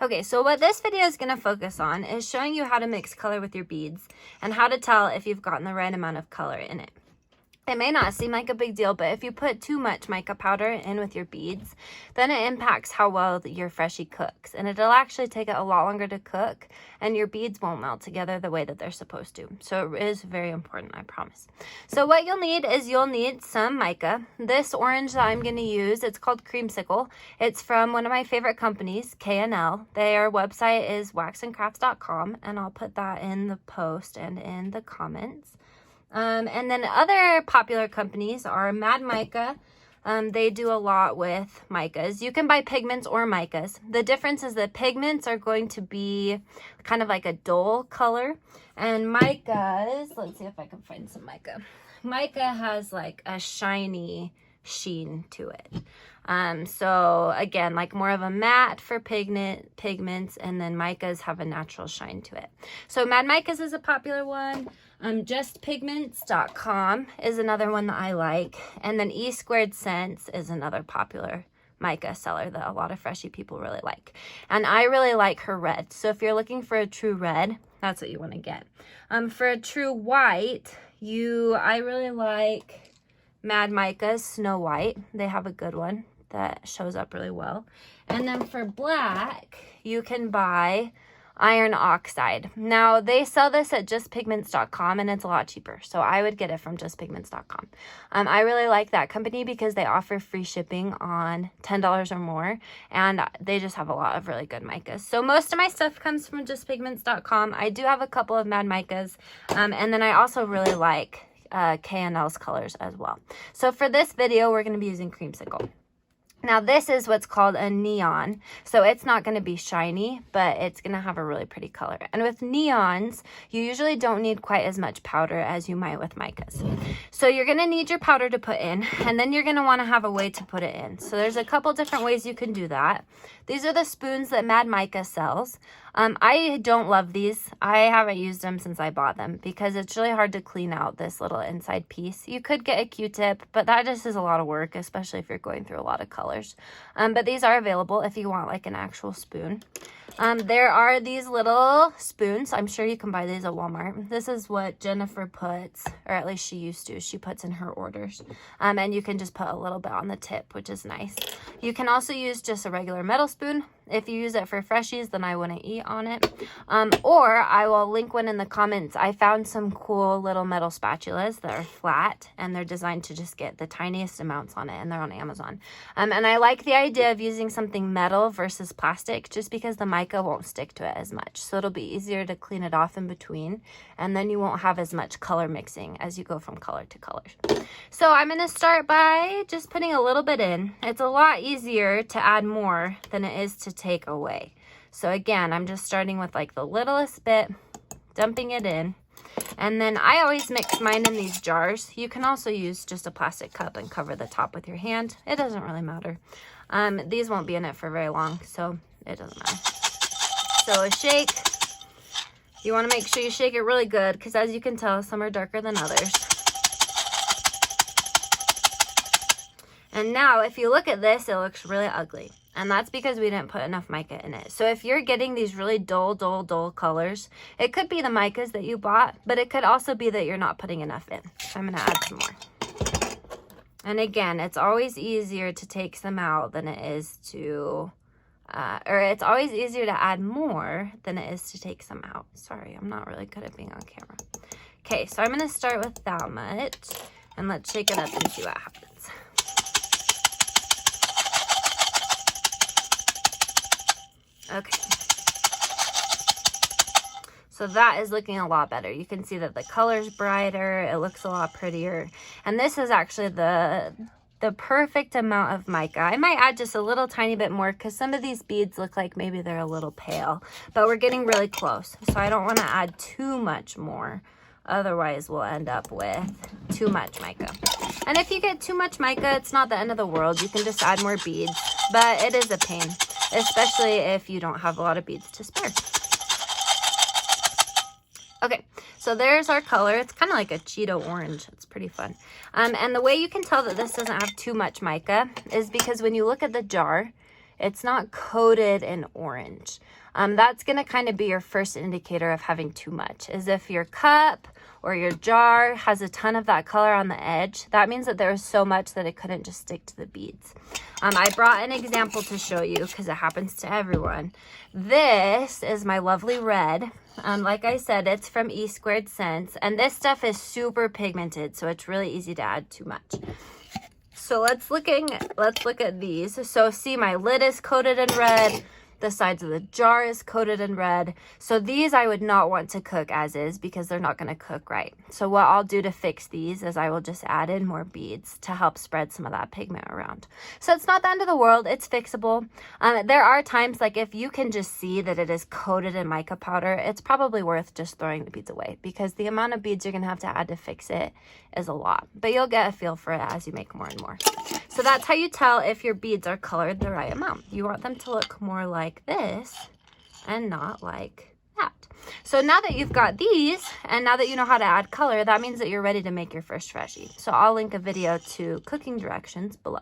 Okay, so what this video is going to focus on is showing you how to mix color with your beads and how to tell if you've gotten the right amount of color in it. It may not seem like a big deal, but if you put too much mica powder in with your beads, then it impacts how well your Freshie cooks. And it'll actually take it a lot longer to cook, and your beads won't melt together the way that they're supposed to. So it is very important, I promise. So what you'll need is you'll need some mica. This orange that I'm going to use, it's called Creamsicle. It's from one of my favorite companies, K&L. Their website is waxandcrafts.com, and I'll put that in the post and in the comments. And then other popular companies are Mad Mica. They do a lot with micas. You can buy pigments or micas. The difference is that pigments are going to be kind of like a dull color. And micas, let's see if I can find some mica. Mica has like a shiny sheen to it. So again, like more of a matte for pigments, and then micas have a natural shine to it. So Mad Micas is a popular one. Justpigments.com is another one that I like. And then E Squared Scents is another popular mica seller that a lot of Freshie people really like. And I really like her red. So if you're looking for a true red, that's what you want to get. For a true white, I really like Mad Mica's Snow White. They have a good one that shows up really well. And then for black, you can buy Iron Oxide. Now, they sell this at justpigments.com, and it's a lot cheaper. So I would get it from justpigments.com. I really like that company because they offer free shipping on $10 or more, and they just have a lot of really good micas. So most of my stuff comes from justpigments.com. I do have a couple of Mad Micas, and then I also really like K&L's colors as well. So for this video, we're going to be using Creamsicle. Now this is what's called a neon, so it's not going to be shiny, but it's going to have a really pretty color. And with neons, you usually don't need quite as much powder as you might with micas. So you're going to need your powder to put in, and then you're going to want to have a way to put it in. So there's a couple different ways you can do that. These are the spoons that Mad Mica sells. I don't love these. I haven't used them since I bought them because it's really hard to clean out this little inside piece. You could get a Q-tip, but that just is a lot of work, especially if you're going through a lot of colors. But these are available if you want like an actual spoon. There are these little spoons. I'm sure you can buy these at Walmart. This is what Jennifer puts, or at least she used to. She puts in her orders. And you can just put a little bit on the tip, which is nice. You can also use just a regular metal spoon. If you use it for Freshies, then I wouldn't eat on it. Or I will link one in the comments. I found some cool little metal spatulas that are flat, and they're designed to just get the tiniest amounts on it, and they're on Amazon. And I like the idea of using something metal versus plastic just because the mica won't stick to it as much. So it'll be easier to clean it off in between, and then you won't have as much color mixing as you go from color to color. So I'm going to start by just putting a little bit in. It's a lot easier to add more than it is to take away. So again, I'm just starting with like the littlest bit, dumping it in. And then I always mix mine in these jars. You can also use just a plastic cup and cover the top with your hand. It doesn't really matter. These won't be in it for very long, so it doesn't matter. So a shake. You want to make sure you shake it really good because as you can tell, some are darker than others. And now if you look at this, it looks really ugly. And that's because we didn't put enough mica in it. So if you're getting these really dull colors, it could be the micas that you bought, but it could also be that you're not putting enough in. So I'm going to add some more. And again, it's always easier to take some out than it is to, it's always easier to add more than it is to take some out. Sorry, I'm not really good at being on camera. Okay, so I'm going to start with that much, and let's shake it up and see what happens. Okay, so that is looking a lot better. You can see that the color's brighter, it looks a lot prettier. And this is actually the perfect amount of mica. I might add just a little tiny bit more because some of these beads look like maybe they're a little pale, but we're getting really close. So I don't want to add too much more. Otherwise, we'll end up with too much mica. And if you get too much mica, it's not the end of the world. You can just add more beads, but it is a pain, especially if you don't have a lot of beads to spare. Okay, so there's our color. It's kind of like a Cheeto orange. It's pretty fun. And the way you can tell that this doesn't have too much mica is because when you look at the jar, It's not coated in orange. That's going to kind of be your first indicator of having too much, is if your cup or your jar has a ton of that color on the edge. That means that there was so much that it couldn't just stick to the beads. I brought an example to show you because it happens to everyone. This is my lovely red. Like I said, it's from E Squared Scents, and this stuff is super pigmented, so it's really easy to add too much. So let's look at these. So see, my lid is coated in red. The sides of the jar is coated in red. So these I would not want to cook as is because they're not going to cook right. So what I'll do to fix these is I will just add in more beads to help spread some of that pigment around. So it's not the end of the world. It's fixable. There are times, like if you can just see that it is coated in mica powder, it's probably worth just throwing the beads away because the amount of beads you're going to have to add to fix it is a lot. But you'll get a feel for it as you make more and more. So that's how you tell if your beads are colored the right amount. You want them to look more like this and not like that. So now that you've got these and now that you know how to add color, that means that you're ready to make your first Freshie. So I'll link a video to cooking directions below.